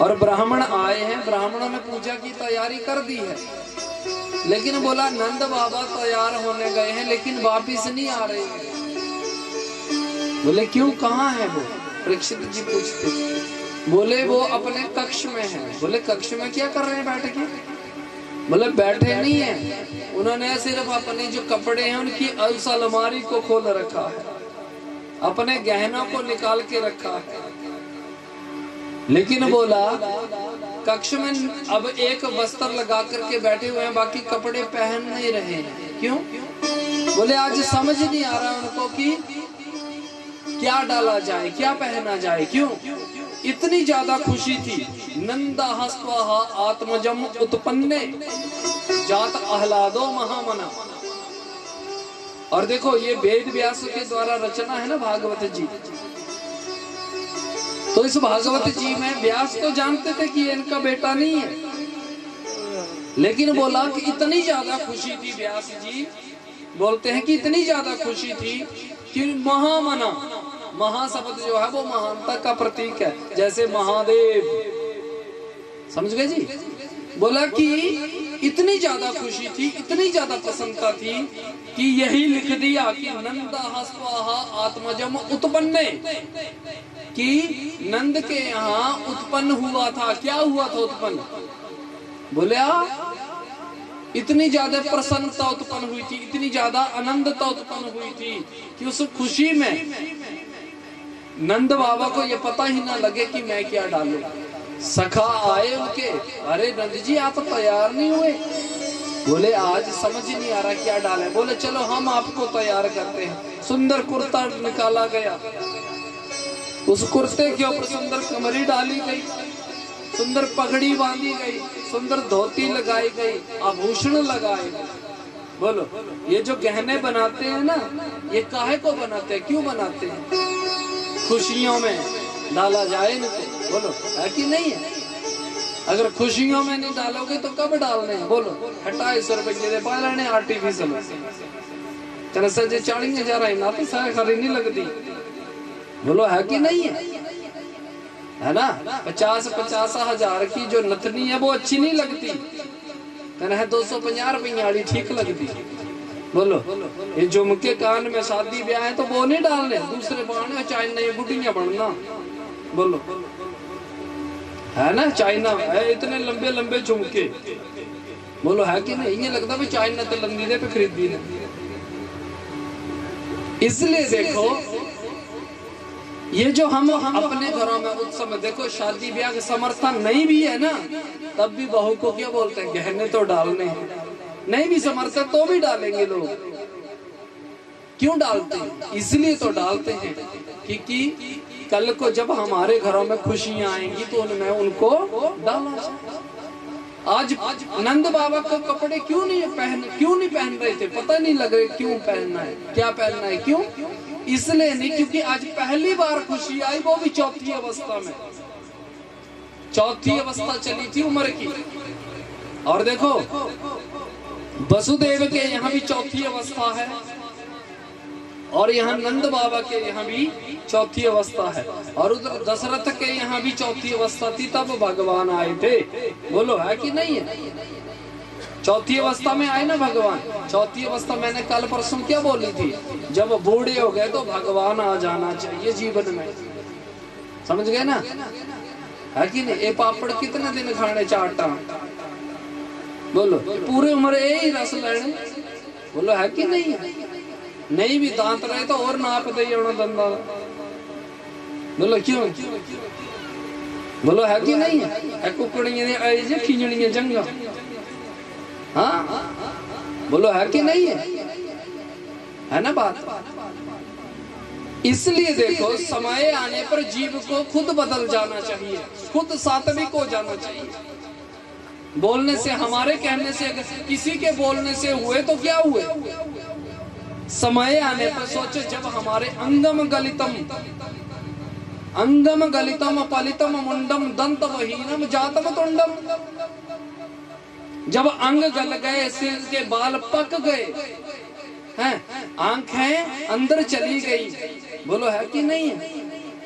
और ब्राह्मण आए हैं, ब्राह्मणों ने पूजा की तैयारी कर दी है, लेकिन बोला नंद बाबा तैयार होने गए हैं लेकिन वापिस नहीं आ रहे हैं। बोले क्यों, कहाँ है वो? परीक्षित जी पूछते। बोले वो अपने कक्ष में है। बोले कक्ष में क्या कर रहे हैं बैठ के? बोले बैठे नहीं है, उन्होंने सिर्फ अपने जो कपड़े हैं उनकी उस अलमारी को खोल रखा है, अपने गहनों को निकाल के रखा है। लेकिन बोला कक्ष में अब एक वस्त्र लगा करके बैठे हुए हैं, बाकी कपड़े पहन नहीं रहे हैं। क्यों? बोले आज समझ नहीं आ रहा उनको कि क्या डाला जाए, क्या पहना जाए। क्यों? इतनी ज्यादा खुशी थी। नंदा हस्वाहा आत्मजम उत्पन्ने जात आह्लादो महामना। और देखो ये वेद व्यास के द्वारा रचना है ना भागवत जी, तो इस भागवत जी में व्यास तो जानते थे कि इनका बेटा नहीं है, लेकिन बोला कि इतनी ज्यादा खुशी थी, व्यास जी बोलते हैं कि इतनी ज्यादा खुशी थी कि महामना, महा शब्द जो है वो महानता का प्रतीक है, जैसे महादेव, समझ गए जी। बोला कि इतनी ज्यादा खुशी थी, इतनी ज्यादा प्रसन्नता थी कि यही लिख दिया कि नंदा हस्वाहा आत्मजम उत्पन्ने, कि नंद के यहाँ उत्पन्न हुआ था। क्या हुआ था उत्पन्न? बोले इतनी ज्यादा प्रसन्नता उत्पन्न हुई थी, इतनी ज्यादा आनंदता उत्पन्न हुई थी कि उस खुशी में नंद बाबा को ये पता ही ना लगे कि मैं क्या डालूं। सखा आए उनके, अरे नंद जी आप तैयार नहीं हुए? बोले आज समझ ही नहीं आ रहा क्या डालें। बोले चलो हम आपको तैयार करते हैं। सुंदर कुर्ता निकाला गया, उस कुर्ते के ऊपर सुंदर कमरी डाली गई, सुंदर पगड़ी बांधी गई, सुंदर धोती लगाई गई, आभूषण लगाए गए। बोलो ये जो गहने बनाते हैं ना, ये काहे को बनाते हैं, क्यों बनाते हैं? खुशियों में डाला जाए ना, बोलो है कि नहीं है? अगर खुशियों में नहीं डालोगे तो कब डालने हैं? बोलो 2800 रुपए दे पा लेने आर्टिफिशियल चल सजे 40,000 है ना, तो सारे खरीद नहीं लगती। बोलो है कि नहीं है ना? 50-50 हजार की जो नथनी है वो अच्छी नहीं लगती, कहना है 250 रुपये वाली ठीक लगती। बोलो ये झुमके कान में शादी ब्याह है तो वो नहीं डालने, दूसरे बनाने, चाइना ये बुढ़िया बनना। बोलो है ना? चाइना है इतने लंबे लंबे झुमके, बोलो है कि नहीं? ये लगता है चाइना तो लंदीने पे खरीदी है। इसलिए देखो ये जो हम अपने घरों में उत्सव, देखो शादी ब्याह का समर्थन नहीं भी है ना, तब भी बहू को क्या बोलते हैं, गहने तो डालने हैं। नहीं भी समर्थन तो भी डालेंगे लोग। क्यों डालते हैं? इसलिए तो डालते हैं क्योंकि कल को जब हमारे घरों में खुशियां आएंगी तो उनमें उनको डालना चाहिए। आज नंद बाबा को कपड़े क्यों नहीं पहन रहे थे? पता नहीं लग रहे क्यों पहनना है, क्या पहनना है, क्यों? इसलिए नहीं क्योंकि आज पहली बार खुशी आई, वो भी चौथी अवस्था में। चौथी अवस्था चली थी उम्र की। और देखो वसुदेव के यहाँ भी चौथी अवस्था है, और यहाँ नंद बाबा के यहाँ भी चौथी अवस्था है, और उधर दशरथ के यहाँ भी चौथी अवस्था थी, तब भगवान आए थे। बोलो है कि नहीं है? चौथी अवस्था में आए ना भगवान। चौथी अवस्था मैंने कल परसों क्या बोली थी, जब बूढ़े हो गए तो भगवान आ जाना चाहिए जीवन में, समझ गए ना? है कि नहीं? ए पापड़ कितने दिन खाने चाटा, बोलो पूरी उम्र यही रस लेने। बोलो है कि नहीं है? नहीं भी दांत रहे तो और नाप दे दंदा। बोलो क्यों? बोलो है कि नहीं है? कुकड़ियां खिंजड़ियां जंगा, हाँ बोलो है कि नहीं है ना बात? इसलिए देखो समय आने पर जीव को खुद बदल जाना चाहिए, खुद सात्विक हो जाना चाहिए। बोलने से, हमारे कहने से, किसी के बोलने से हुए तो क्या हुए? समय आने पर सोचो जब हमारे अंगम गलितम पलितम मुंडम दंत वहीनम जातम तुंडम, जब अंग गल गए, सिर के बाल पक गए हैं, आंखें अंदर चली गई। बोलो है कि नहीं है?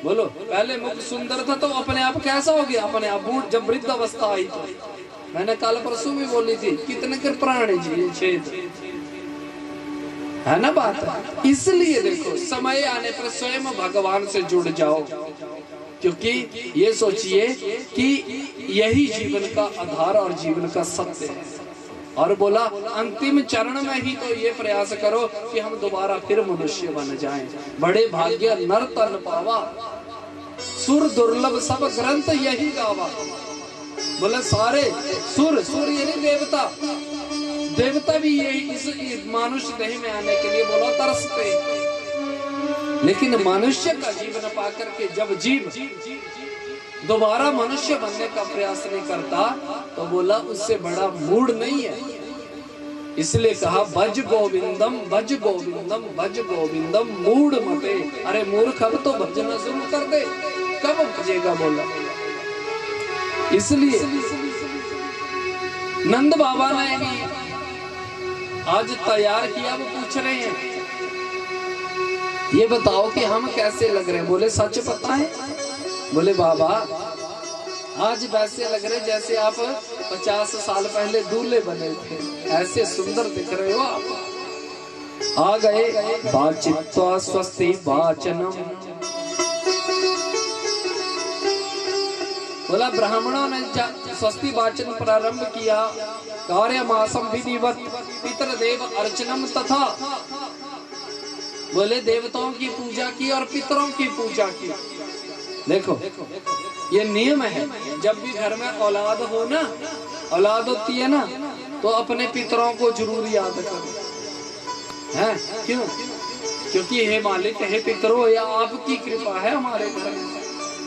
बोलो, पहले मुख सुंदर था तो अपने आप कैसा हो गया, अपने आप बूढ़, जब वृद्ध अवस्था आई तो मैंने कल परसों भी बोली थी, कितने के प्राणी जी छेद है ना बात। इसलिए देखो, समय आने पर स्वयं भगवान से जुड़ जाओ, क्योंकि ये सोचिए कि यही जीवन का आधार और जीवन का सत्य है। और बोला अंतिम चरण में ही तो ये प्रयास करो कि हम दोबारा फिर मनुष्य बन जाएं। बड़े भाग्य नर तन पावा, सुर दुर्लभ सब ग्रंथ यही गावा। बोले सारे सुर, सुर यानी देवता, देवता भी यही इस मनुष्य देह में आने के लिए बोला तरसते। लेकिन मनुष्य का जीवन पाकर के जब जीव दोबारा मनुष्य बनने का प्रयास नहीं करता तो बोला उससे बड़ा मूड नहीं है। इसलिए कहा भज गोविंदम भज गोविंदम भज गोविंदम मूड मते। अरे मूर्ख, अब तो भजना शुरू कर दे, कब भजेगा बोला। इसलिए नंद बाबा ने भी आज तैयार किया, वो पूछ रहे हैं ये बताओ कि हम कैसे लग रहे हैं। बोले सच बताएं। बोले बाबा आज वैसे लग रहे जैसे आप 50 साल पहले दूल्हे बने थे, ऐसे सुंदर दिख रहे हो आप। आ गए वाचित्वा स्वस्ति वाचनम। बोला ब्राह्मणों ने स्वस्ति वाचन प्रारंभ किया। कार्य मासम विधिवत पितृदेव अर्चनम तथा। बोले देवताओं की पूजा की और पितरों की पूजा की। देखो ये नियम है, जब भी घर में औलाद हो ना, औलाद होती है ना, तो अपने पितरों को जरूर याद करो। है क्यों? क्योंकि हे मालिक, हे पितरों, या आपकी कृपा है हमारे घर में।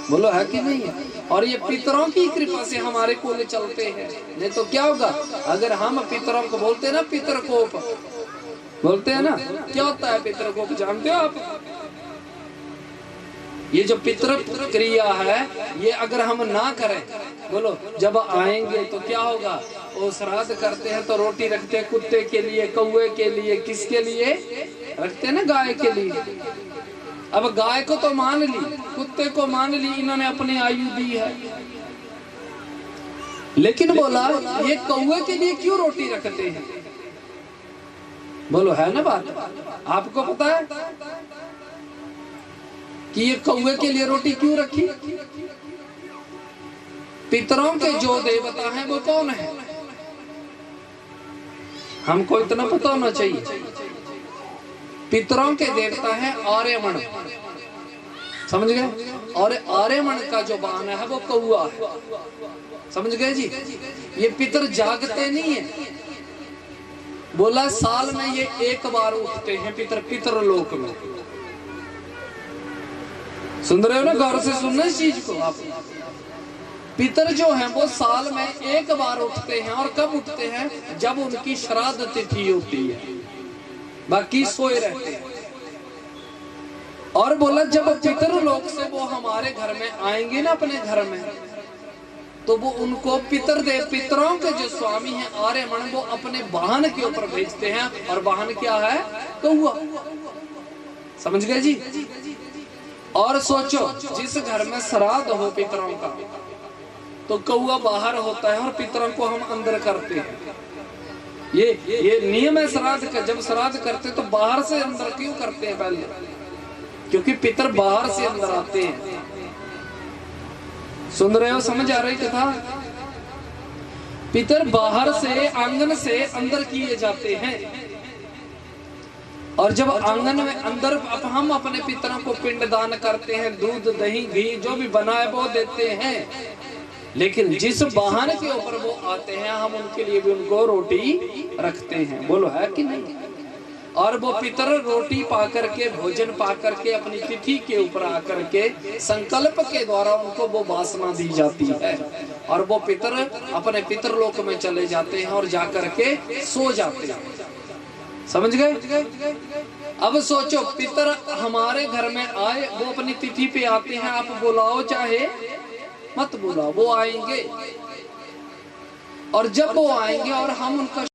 बोलो है कि नहीं है? और ये पितरों की कृपा से हमारे कुल चलते हैं। नहीं तो क्या होगा, अगर हम पितरों को बोलते ना पितरकोप बोलते हैं ना, क्या होता है पितरकोप जानते हो आप? ये जो पितृ क्रिया है, ये अगर हम ना करें, बोलो जब आएंगे तो क्या होगा? वो श्राद्ध करते हैं तो रोटी रखते हैं कुत्ते के लिए, कौवे के लिए, किसके लिए रखते हैं ना? गाय के लिए। अब गाय को तो मान ली, कुत्ते को मान ली, इन्होंने अपनी आयु दी है। लेकिन बोला ये कौवे के लिए क्यों रोटी रखते हैं? बोलो है ना बात। आपको पता है कि ये कौवे के लिए रोटी क्यों रखी? पितरों के जो देवता हैं वो कौन है? हमको इतना पता होना चाहिए। पितरों के देवता है आर्यमन, समझ गए? और आर्यमन का जो वाहन है वो कौआ है, समझ गए जी? ये पितर जागते नहीं है। बोला साल में ये एक बार उठते हैं पितर लोक में। सुन रहे हो ना? गौर से सुनना इस चीज को आप। पितर जो हैं वो साल में एक बार उठते हैं। और कब उठते हैं? जब उनकी श्राद्ध तिथि होती है, बाकी सोए रहते हैं। और बोला जब पितर लोक से वो हमारे घर में आएंगे ना, अपने घर में, तो वो उनको पितरों के जो स्वामी हैं आर्यमन, वो अपने वाहन के ऊपर भेजते हैं। और वाहन क्या है? कौआ। समझ गए जी? और सोचो जिस घर में श्राद्ध हो पितरों का, तो कौआ बाहर होता है और पितरों को हम अंदर करते हैं। ये नियम है श्राद्ध का। जब श्राद्ध करते तो बाहर से अंदर क्यों करते हैं? पहले क्योंकि पितर बाहर से अंदर आते हैं। सुन रहे हो? समझ आ रही कथा? पितर बाहर से, आंगन से अंदर किए जाते हैं। और जब आंगन में अंदर हम अपने पितरों को पिंडदान करते हैं, दूध दही घी जो भी बनाए वो देते हैं। लेकिन जिस वाहन के ऊपर वो आते हैं, हम उनके लिए भी उनको रोटी रखते हैं। बोलो है कि नहीं? और वो पितर रोटी पा करके, भोजन पा करके, अपनी तिथि के ऊपर आकर के संकल्प के द्वारा उनको वो वासना दी जाती है। और वो पितर अपने पितरलोक में चले जाते हैं और जाकर के सो जाते हैं। समझ गए? अब सोचो पितर हमारे घर में आए, वो अपनी तिथि पे आते हैं। आप बुलाओ चाहे मत बुलाओ, वो आएंगे। और जब वो आएंगे और हम उनका